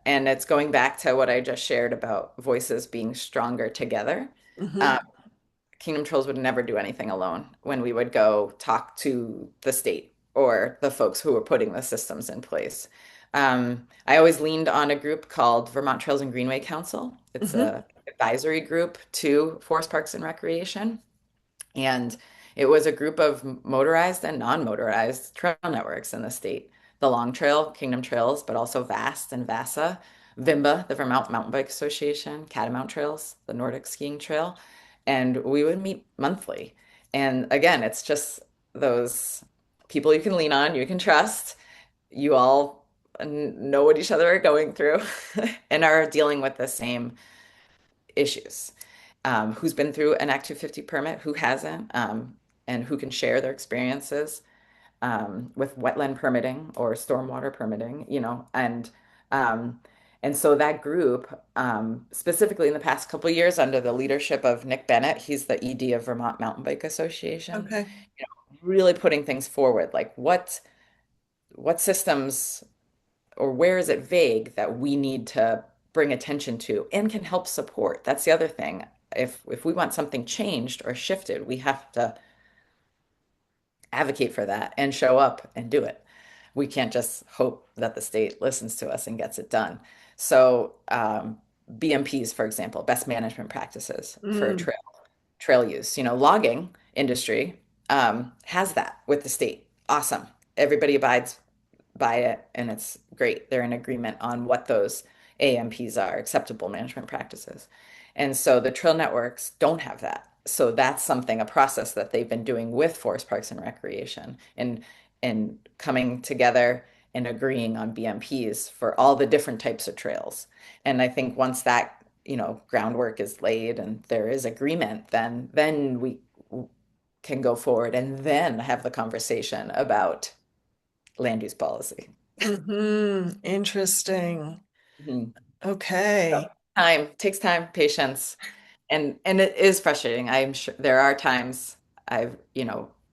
and it's going back to what I just shared about voices being stronger together. Hmm. Um, Kingdom Trolls would never do anything alone when we would go talk to the state or the folks who were putting the systems in place. I always leaned on a group called Vermont Trails and Greenway Council. It's Hmm. a advisory group to Forest Parks and Recreation. And it was a group of motorized and non-motorized trail networks in the state. The Long Trail, Kingdom Trails, but also VAST and VASA, VIMBA, the Vermont Mountain Bike Association, Catamount Trails, the Nordic Skiing Trail. And we would meet monthly. And again, it's just those people you can lean on, you can trust. You all know what each other are going through and are dealing with the same issues. Who's been through an Act 250 permit, who hasn't, and who can share their experiences with wetland permitting or stormwater permitting, um, and so that group, specifically in the past couple of years, under the leadership of Nick Bennett, he's the ED of Vermont Mountain Bike Association, Okay. really putting things forward, like what systems or where is it vague that we need to bring attention to and can help support? That's the other thing. If we want something changed or shifted, we have to advocate for that and show up and do it. We can't just hope that the state listens to us and gets it done. So, BMPs, for example, best management practices for Mm. trail use. Logging industry has that with the state. Awesome. Everybody abides by it, and it's great. They're in agreement on what those AMPs are, acceptable management practices. And so the trail networks don't have that. So that's something, a process that they've been doing with Forest Parks and Recreation and coming together and agreeing on BMPs for all the different types of trails. And I think once that, groundwork is laid and there is agreement, then we can go forward and then have the conversation about land use policy. Hmm. Interesting. Mhm. So, Okay. time takes time, patience, and it is frustrating. I'm sure there are times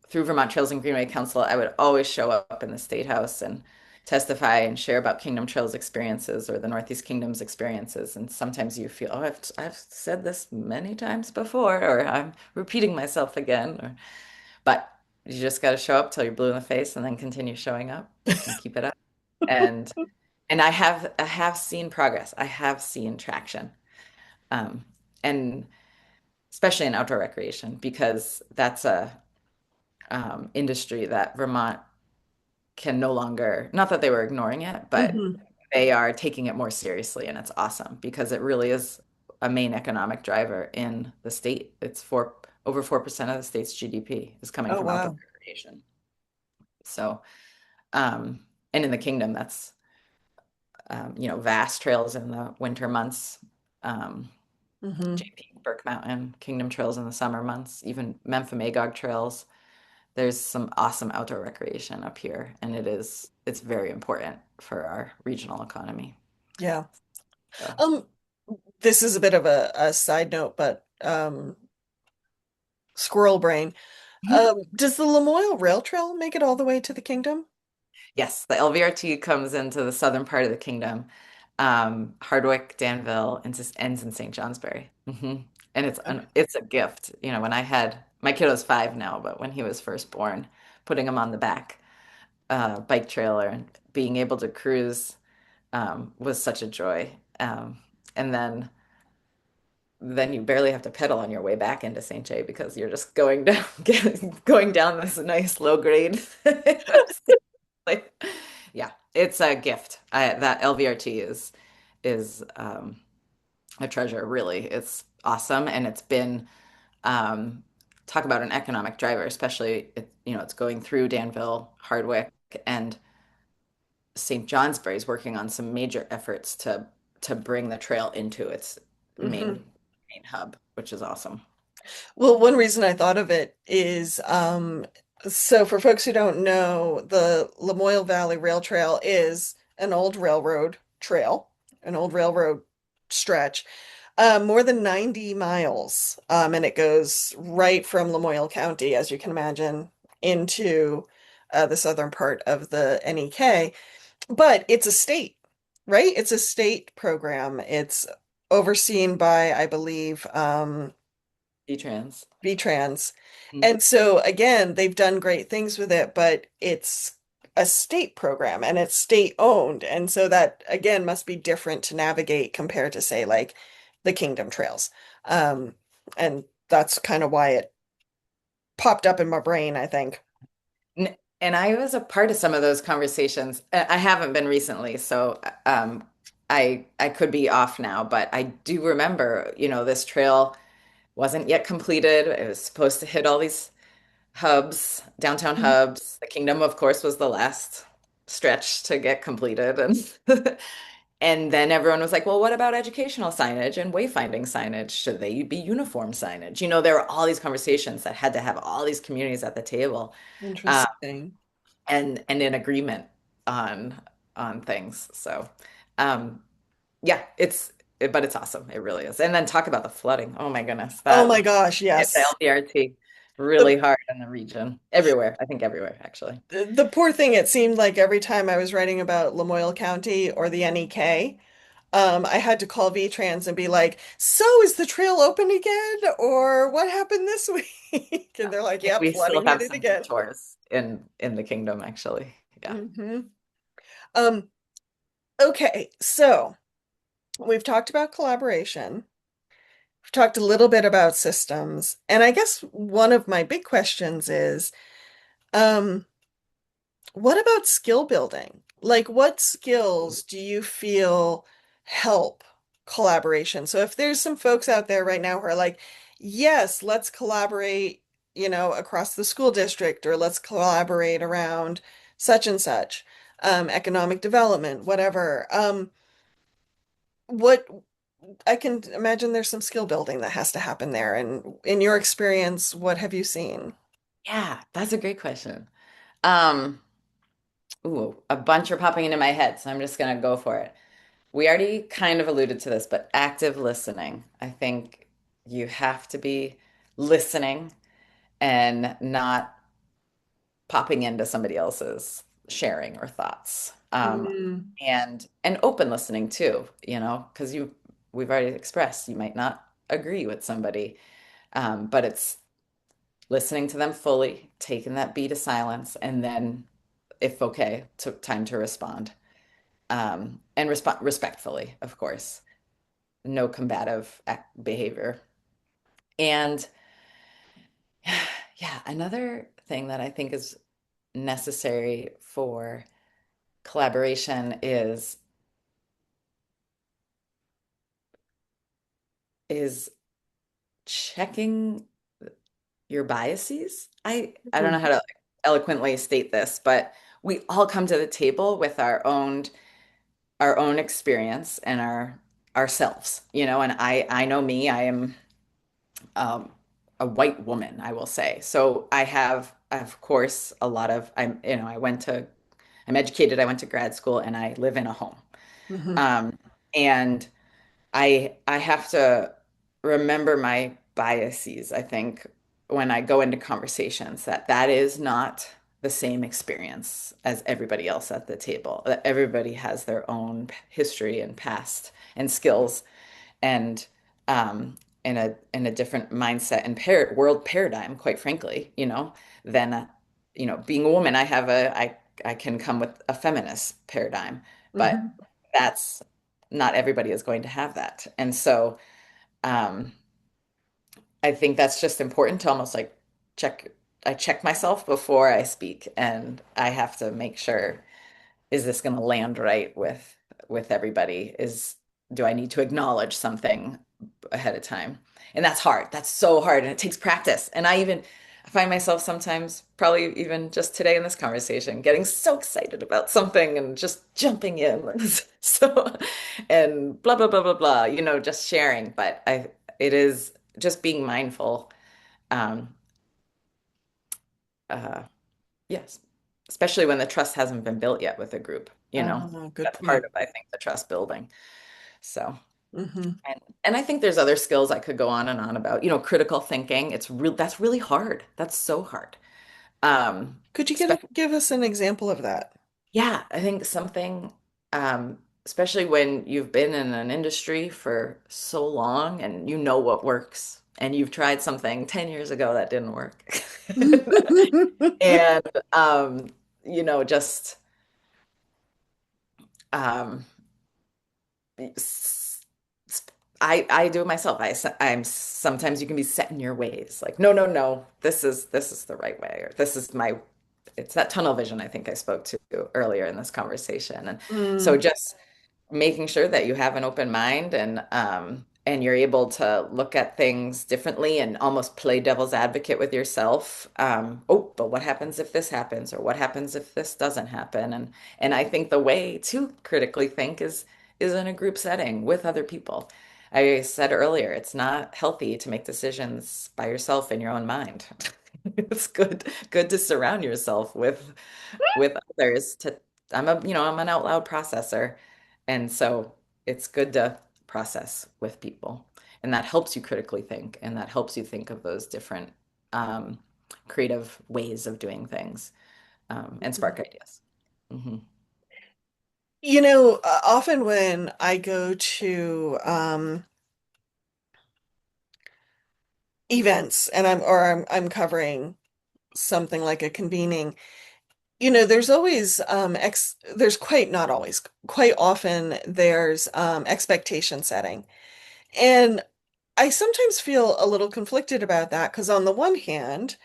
through Vermont Trails and Greenway Council, I would always show up in the State House and testify and share about Kingdom Trails experiences or the Northeast Kingdom's experiences. And sometimes you feel, oh, I've said this many times before, or I'm repeating myself again, but you just got to show up till you're blue in the face and then continue showing up and keep it up. And I have seen progress. I have seen traction. Um, and especially in outdoor recreation, because that's a industry that Vermont can no longer, not that they were ignoring it, but Hmm. they are taking it more seriously, and it's awesome because it really is a main economic driver in the state. It's over 4% of the state's GDP is coming Oh, from outdoor wow. recreation. So, and in the kingdom, that's vast trails in the winter months, um, Hmm. JP, Burke Mountain, Kingdom Trails in the summer months, even Memphremagog trails. There's some awesome outdoor recreation up here, and it's very important for our regional economy. Yeah. So, Um, this is a bit of a side note, but squirrel brain. Does the Lamoille Rail Trail make it all the way to the kingdom? yes, the LVRT comes into the southern part of the kingdom, Hardwick, Danville, and just ends in St. Johnsbury. And Okay. it's a gift. When I had my kiddo's 5 now, but when he was first born, putting him on the back bike trailer and being able to cruise was such a joy. And then you barely have to pedal on your way back into St. J because you're just going down, going down this nice low grade. Like, yeah, it's a gift. That LVRT is a treasure, really. It's awesome, and it's been um, talk about an economic driver, especially it's going through Danville, Hardwick, and St. Johnsbury is working on some major efforts to bring the trail into its Hmm. main hub, which is awesome. Well, one reason I thought of it is so for folks who don't know, the Lamoille Valley Rail Trail is an old railroad trail, an old railroad stretch, more than 90 miles. And it goes right from Lamoille County, as you can imagine, into the southern part of the NEK. But it's a state, right? It's a state program. It's overseen by, I believe, V-Trans. VTrans. Mm. And so again, they've done great things with it, but it's a state program and it's state owned. And so that again must be different to navigate compared to say like the Kingdom Trails. Um, and that's kind of why it popped up in my brain, I think. And I was a part of some of those conversations. I haven't been recently, so I could be off now, but I do remember, this trail wasn't yet completed. It was supposed to hit all these hubs, downtown Mhm. hubs. The Kingdom, of course, was the last stretch to get completed. And and then everyone was like, well, what about educational signage and wayfinding signage? Should they be uniform signage? There were all these conversations that had to have all these communities at the table, uh, Interesting. and in agreement on things. So um, yeah, but it's awesome. It really is. And then talk about the flooding. Oh my goodness, Oh my that gosh, hit the yes. LDRT The really hard in the region. Everywhere. I think everywhere, actually. the poor thing, it seemed like every time I was writing about Lamoille County or the NEK, I had to call VTrans and be like, so is the trail open again? Or what happened this week? And they're like, I think yep, we still flooding hit have it some again. detours in the kingdom, actually. Yeah. Hmm. Um, okay, so we've talked about collaboration. We've talked a little bit about systems. And I guess one of my big questions is, um, what about skill building? Like, what skills do you feel help collaboration? So, if there's some folks out there right now who are like, yes, let's collaborate, across the school district, or let's collaborate around such and such, economic development, whatever. What I can imagine there's some skill building that has to happen there. And in your experience, what have you seen? Yeah, that's a great question. Um, a bunch are popping into my head, so I'm just gonna go for it. We already kind of alluded to this, but active listening. I think you have to be listening and not popping into somebody else's sharing or thoughts. Mm, And open listening too, because we've already expressed you might not agree with somebody, but it's listening to them fully, taking that beat of silence, and then, if okay, took time to respond. And respond respectfully, of course. No combative behavior. And yeah, another thing that I think is necessary for collaboration is checking your biases. I don't know how mhm, to eloquently state this, but we all come to the table with our own experience and ourselves, and I know me, I am um, a white woman, I will say. So I have, of course, a lot of I'm educated, I went to grad school, and I live in a home. mhm, Um, and I have to remember my biases, I think, when I go into conversations, that is not the same experience as everybody else at the table. That everybody has their own history and past and skills and in a different mindset and world paradigm, quite frankly, than being a woman. I can come with a feminist paradigm, but mhm. that's not everybody is going to have that. And so um, I think that's just important to almost like check. I check myself before I speak, and I have to make sure, is this going to land right with everybody? Do I need to acknowledge something ahead of time? And that's hard. That's so hard, and it takes practice. And I find myself sometimes, probably even just today in this conversation, getting so excited about something and just jumping in. So, and blah blah blah blah blah, just sharing. But it is just being mindful. Um, uh, yes, especially when the trust hasn't been built yet with a group, you know, Good that's part point. of, I think, the trust building. So, Hmm. and I think there's other skills I could go on and on about, critical thinking. That's really hard. That's so hard. Um, Could you give us an example of that? Yeah, I think something, especially when you've been in an industry for so long and you know what works, and you've tried something 10 years ago that didn't work. And, just um, s- I do it myself. I'm sometimes you can be set in your ways. Like, no, no, no, this is the right way, or this is my it's that tunnel vision I think I spoke to earlier in this conversation. And so Mm, just making sure that you have an open mind and you're able to look at things differently and almost play devil's advocate with yourself. Oh, but what happens if this happens, or what happens if this doesn't happen? And I think the way to critically think is in a group setting with other people. I said earlier, it's not healthy to make decisions by yourself in your own mind. It's good to surround yourself with others to I'm an out loud processor. And so it's good to process with people. And that helps you critically think, and that helps you think of those different um, creative ways of doing things and spark ideas. Hmm. Often when I go to events and I'm covering something like a convening, there's always there's quite not always, quite often there's expectation setting. And I sometimes feel a little conflicted about that because on the one hand,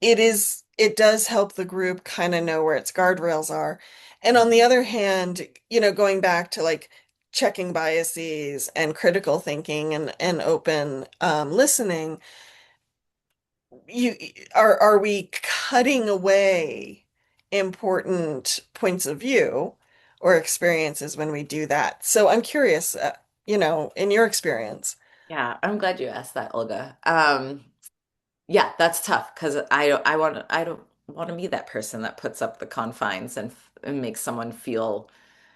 it does help the group kind of know where its guardrails are. And on the other hand, going back to like checking biases and critical thinking and open listening, you are we cutting away important points of view or experiences when we do that? So I'm curious, in your experience. Yeah, I'm glad you asked that, Olga. Yeah, that's tough because I don't want to be that person that puts up the confines and makes someone feel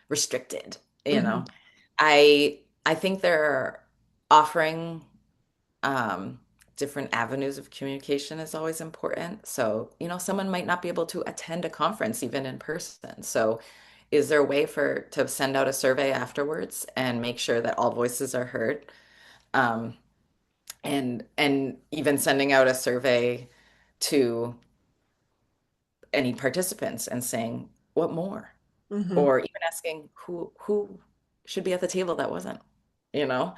restricted, you know. Hmm. I think they're offering um, different avenues of communication is always important. So, someone might not be able to attend a conference even in person. So, is there a way to send out a survey afterwards and make sure that all voices are heard? Um, and even sending out a survey to any participants and saying, what more? Hmm. Or even asking who should be at the table that wasn't, you know?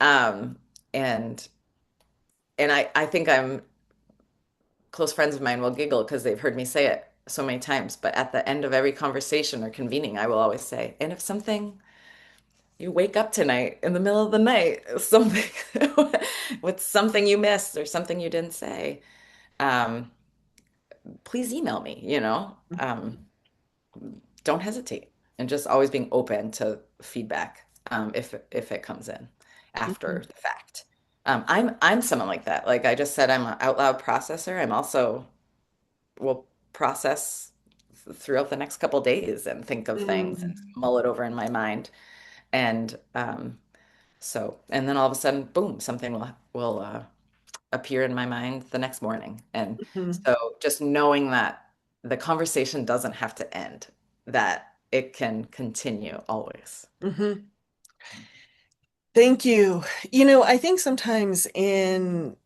Um, and and I think I'm close friends of mine will giggle because they've heard me say it so many times. But at the end of every conversation or convening, I will always say, and if something you wake up tonight in the middle of the night, something with something you missed or something you didn't say, um, please email me, don't hesitate. And just always being open to feedback if it comes in Hmm. after the fact. I'm someone like that. Like I just said, I'm an out loud processor. I'm also will process throughout the next couple days and think of things and Hmm. mull it over in my mind. And and then all of a sudden, boom, something will appear in my mind the next morning. And Hmm. so just knowing that the conversation doesn't have to end, that it can continue always. Hmm. Thank you. I think sometimes in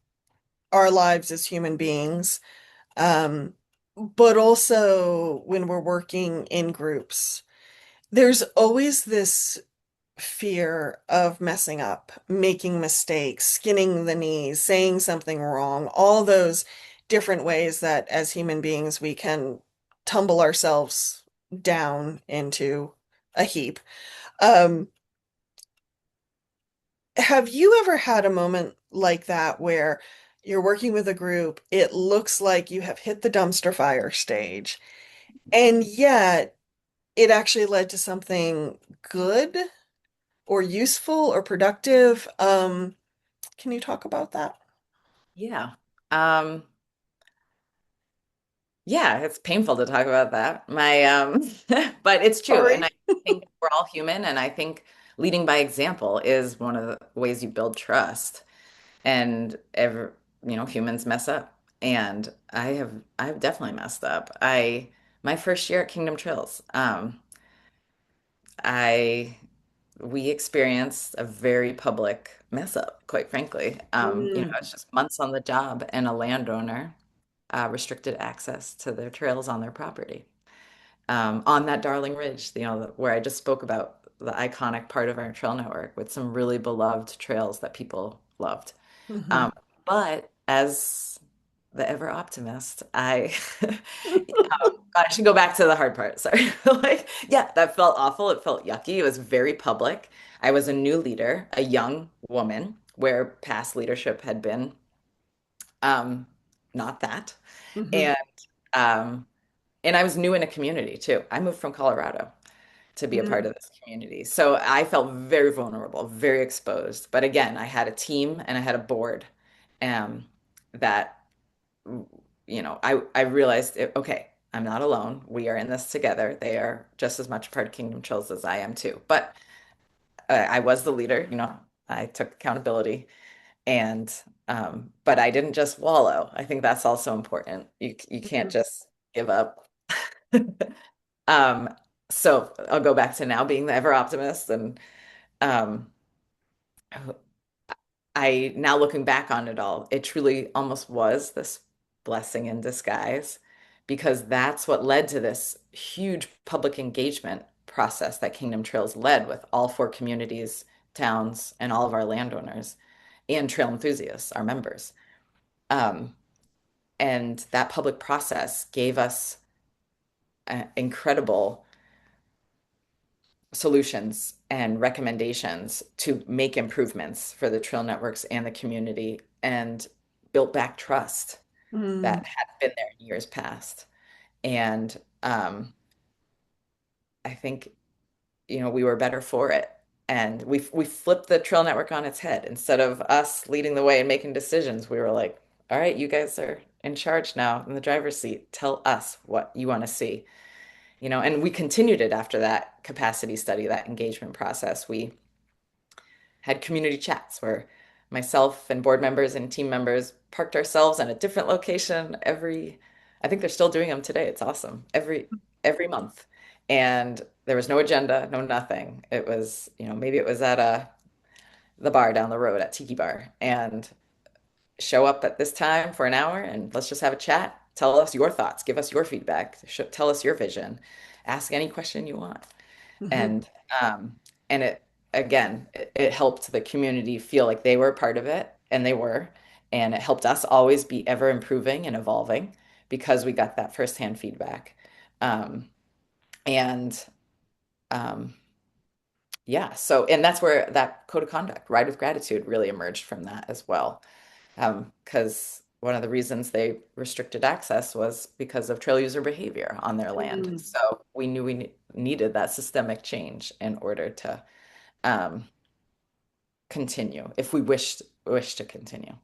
our lives as human beings, um, but also when we're working in groups, there's always this fear of messing up, making mistakes, skinning the knees, saying something wrong, all those different ways that as human beings we can tumble ourselves down into a heap. Um, have you ever had a moment like that where you're working with a group, it looks like you have hit the dumpster fire stage, and yet it actually led to something good or useful or productive? Can you talk about that? Yeah. Um, yeah, it's painful to talk about that. But it's true. And Sorry. I think we're all human, and I think leading by example is one of the ways you build trust. And humans mess up. And I've definitely messed up. My first year at Kingdom Trails, I we experienced a very public mess up, quite frankly. Mm, It's just months on the job, and a landowner restricted access to their trails on their property. On that Darling Ridge, where I just spoke about the iconic part of our trail network with some really beloved trails that people loved. mhm, Um, but as the ever optimist, I should go back to the hard part. Sorry. Like, yeah, that felt awful. It felt yucky. It was very public. I was a new leader, a young woman, where past leadership had been um, not that. mhm, And um, and I was new in a community too. I moved from Colorado to be a part mm, of this community. So I felt very vulnerable, very exposed. But again, I had a team and I had a board that I realized okay, I'm not alone. We are in this together. They are just as much part of Kingdom Chills as I am too. But I was the leader, I took accountability and but I didn't just wallow. I think that's also important. You can't mhm, just give up. Um, so I'll go back to now being the ever optimist and um I now looking back on it all, it truly almost was this blessing in disguise because that's what led to this huge public engagement process that Kingdom Trails led with all four communities, towns, and all of our landowners and trail enthusiasts, our members. Um, and that public process gave us incredible solutions and recommendations to make improvements for the trail networks and the community and built back trust mm, that had been there in years past. And I think, we were better for it. And we flipped the trail network on its head. Instead of us leading the way and making decisions, we were like, all right, you guys are in charge now in the driver's seat. Tell us what you want to see. And we continued it after that capacity study, that engagement process. We had community chats where myself and board members and team members parked ourselves in a different location I think they're still doing them today. It's awesome. Every month. And there was no agenda, no nothing. It was, maybe it was at the bar down the road at Tiki Bar and show up at this time for an hour and let's just have a chat. Tell us your thoughts, give us your feedback, tell us your vision, ask any question you want mhm, and um and it helped the community feel like they were a part of it and they were and it helped us always be ever improving and evolving because we got that firsthand feedback and um yeah, and that's where that code of conduct, ride with gratitude, really emerged from that as well, because one of the reasons they restricted access was because of trail user behavior on their land. mm, So we knew we needed that systemic change in order to um, continue if we wish to continue.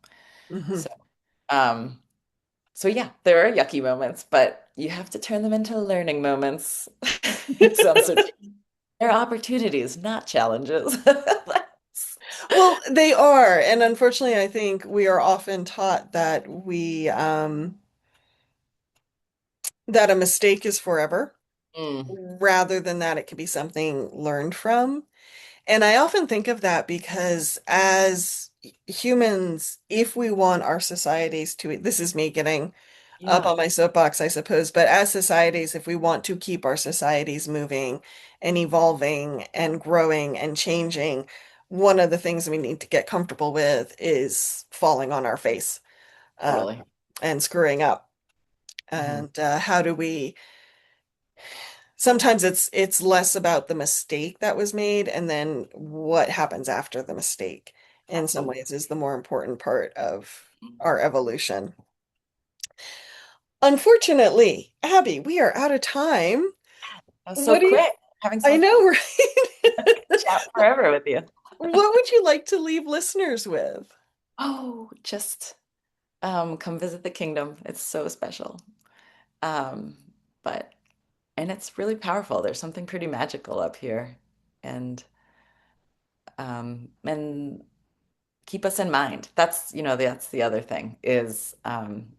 mhm. So um, so yeah, there are yucky moments, but you have to turn them into learning moments. It sounds so cheesy. They're opportunities, not challenges. Well, they are, and unfortunately, I think we are often taught that that a mistake is forever, Mm, rather than that it can be something learned from. And I often think of that because as humans, if we want our societies to, this is me getting up yeah, on my soapbox, I suppose, but as societies, if we want to keep our societies moving and evolving and growing and changing, one of the things we need to get comfortable with is falling on our face, uh, totally. and screwing up. Mhm. And how do we sometimes it's less about the mistake that was made and then what happens after the mistake in some Absolutely. ways is the more important part of our evolution. Unfortunately, Abby, we are out of time. That was so What do you, quick. Having I so know, fun. right? Chat forever with you. What would you like to leave listeners with? Oh, just come visit the kingdom. It's so special. Um, but and it's really powerful. There's something pretty magical up here. And keep us in mind. That's the other thing is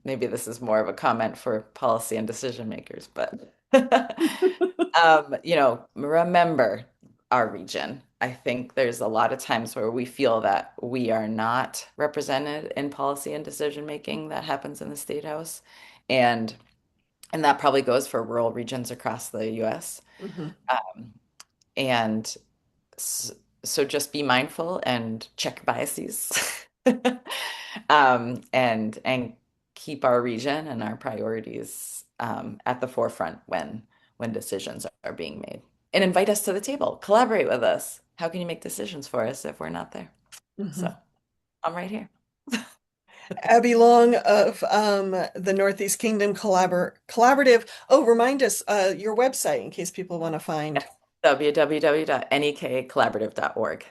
maybe this is more of a comment for policy and decision makers, but remember our region. I think there's a lot of times where we feel that we are not represented in policy and decision making that happens in the State House. And and that probably goes for rural regions across the US. Mhm. And s- so just be mindful and check biases. And keep our region and our priorities at the forefront when decisions are being made. And invite us to the table. Collaborate with us. How can you make decisions for us if we're not there? So Mhm. I'm right here. Abby Long of the Northeast Kingdom Collaborative. Oh, remind us your website in case people want to find. www.nekcollaborative.org.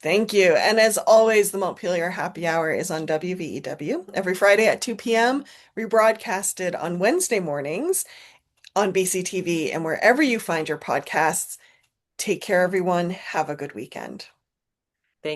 Thank you. And as always, the Montpelier Happy Hour is on WVEW every Friday at 2 p.m., rebroadcasted on Wednesday mornings on BCTV and wherever you find your podcasts. Take care, everyone. Have a good weekend.